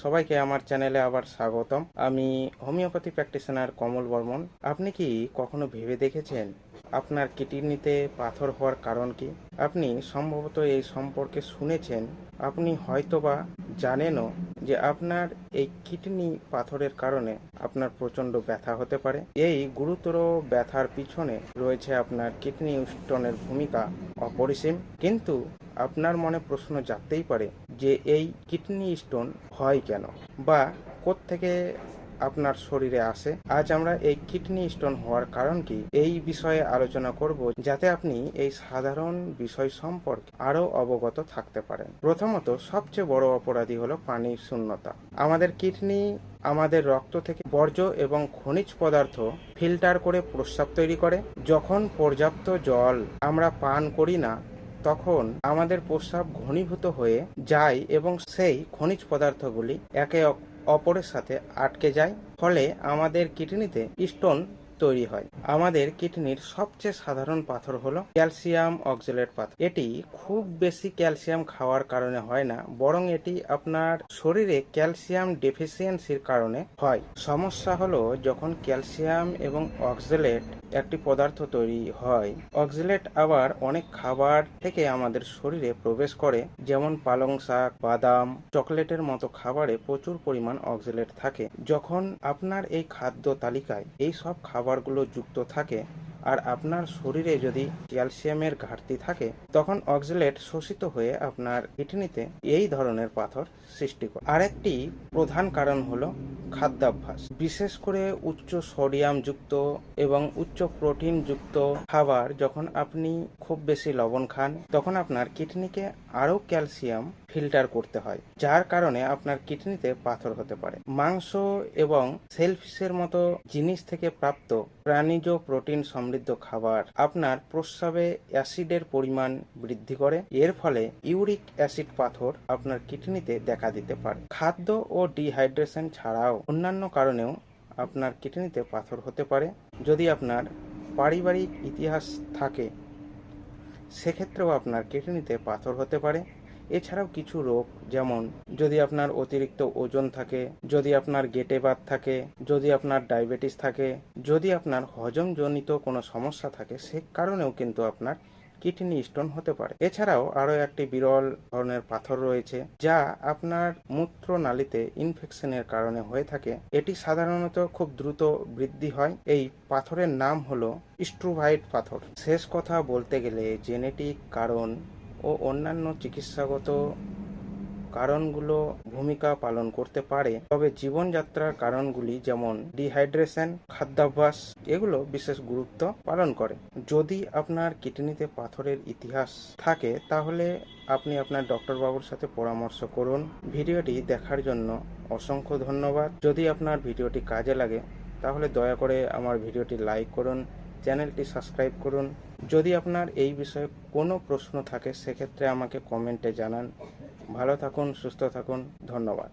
সবাইকে আমার চ্যানেলে আবার স্বাগতম। আমি হোমিওপ্যাথি প্র্যাকটিশনার কমল বর্মন। আপনি কি কখনো ভেবে দেখেছেন আপনার কিডনিতে পাথর হওয়ার কারণ কি? আপনি সম্ভবত এই সম্পর্কে শুনেছেন, আপনি হয়তোবা জানেনও যে আপনার এই কিডনি পাথরের কারণে আপনার প্রচণ্ড ব্যথা হতে পারে। এই গুরুতর ব্যথার পিছনে রয়েছে আপনার কিডনি স্টোনের ভূমিকা অপরিসীম। কিন্তু আপনার মনে প্রশ্ন জাগতেই পারে যে এই কিডনি স্টোন হয় কেন, বা কোত্থেকে আপনার শরীরে আসে। আজ আমরা এই কিডনি স্টোন হওয়ার কারণ কি এই বিষয়ে আলোচনা করব, যাতে আপনি এই সাধারণ বিষয় সম্পর্কে আরও অবগত থাকতে পারেন। প্রথমত, সবচেয়ে বড় অপরাধী হলো পানির শূন্যতা। আমাদের কিডনি আমাদের রক্ত থেকে বর্জ্য এবং খনিজ পদার্থ ফিল্টার করে প্রস্রাব তৈরি করে। যখন পর্যাপ্ত জল আমরা পান করি না, তখন আমাদের প্রস্রাব ঘনীভূত হয়ে যায় এবং সেই খনিজ পদার্থগুলি একে অপরের সাথে আটকে যায়, ফলে আমাদের কিডনিতে স্টোন তৈরি হয়। আমাদের কিডনির সবচেয়ে সাধারণ পাথর হলো ক্যালসিয়াম অক্সালেট পাথর। এটি খুব বেশি ক্যালসিয়াম খাওয়ার কারণে হয় না, বরং এটি আপনার শরীরে ক্যালসিয়াম ডেফিসিয়েন্সির কারণে হয়। সমস্যা হলো যখন ক্যালসিয়াম এবং অক্সালেট একটি পদার্থ তৈরি হয়। অক্সালেট আবার অনেক খাবার থেকে আমাদের শরীরে প্রবেশ করে, যেমন পালং শাক, বাদাম, চকলেটের মতো খাবারে প্রচুর পরিমাণ অক্সালেট থাকে। যখন আপনার এই খাদ্য তালিকায় এই সব খাবারগুলো যুক্ত থাকে আর আপনার শরীরে যদি ক্যালসিয়ামের ঘাটতি থাকে, তখন অক্সালেট শোষিত হয়ে আপনার কিডনিতে এই ধরনের পাথর সৃষ্টি করে। আরেকটি প্রধান কারণ হলো খাদ্যাভ্যাস। বিশেষ করে উচ্চ সোডিয়াম যুক্ত এবং উচ্চ প্রোটিন যুক্ত খাবার যখন আপনি খুব বেশি লবণ খান, তখন আপনার কিডনিকে আরও ক্যালসিয়াম ফিল্টার করতে হয়, যার কারণে আপনার কিডনিতে পাথর হতে পারে। মাংস এবং সেলফিশের মতো জিনিস থেকে প্রাপ্ত প্রাণীজ প্রোটিন সমৃদ্ধ খাবার আপনার প্রস্রাবে অ্যাসিডের পরিমাণ বৃদ্ধি করে। এর ফলে ইউরিক অ্যাসিড পাথর আপনার কিডনিতে দেখা দিতে পারে। খাদ্য ও ডিহাইড্রেশন ছাড়াও অন্যান্য কারণেও আপনার কিডনিতে পাথর হতে পারে। যদি আপনার পারিবারিক ইতিহাস থাকে, সেক্ষেত্রেও আপনার কিডনিতে পাথর হতে পারে। এছাড়াও কিছু রোগ, যেমন যদি আপনার অতিরিক্ত ওজন থাকে, যদি আপনার গেটে বাত থাকে, যদি আপনার ডায়াবেটিস থাকে, যদি আপনার হজমজনিত কোনো সমস্যা থাকে, সে কারণেও কিন্তু আপনার কিডনি স্টোন হতে পারে। এছাড়াও আরও একটি বিরল ধরনের পাথর রয়েছে, যা আপনার মূত্রনালীতে ইনফেকশনের কারণে হয়ে থাকে। এটি সাধারণত খুব দ্রুত বৃদ্ধি হয়। এই পাথরের নাম হলো স্ট্রুভাইট পাথর। শেষ কথা বলতে গেলে, জেনেটিক কারণ ও অন্যান্য চিকিৎসাগত কারণগুলো ভূমিকা পালন করতে পারে, তবে জীবনযাত্রার কারণগুলি যেমন ডিহাইড্রেশন, খাদ্যাভ্যাস, এগুলো বিশেষ গুরুত্ব পালন করে। যদি আপনার কিডনিতে পাথরের ইতিহাস থাকে, তাহলে আপনি আপনার ডক্টরবাবুর সাথে পরামর্শ করুন। ভিডিওটি দেখার জন্য অসংখ্য ধন্যবাদ। যদি আপনার ভিডিওটি কাজে লাগে, তাহলে দয়া করে আমার ভিডিওটি লাইক করুন, চ্যানেলটি সাবস্ক্রাইব করুন। যদি আপনার এই বিষয়ে কোনো প্রশ্ন থাকে, সেক্ষেত্রে আমাকে কমেন্টে জানান। ভালো থাকুন, সুস্থ থাকুন, ধন্যবাদ।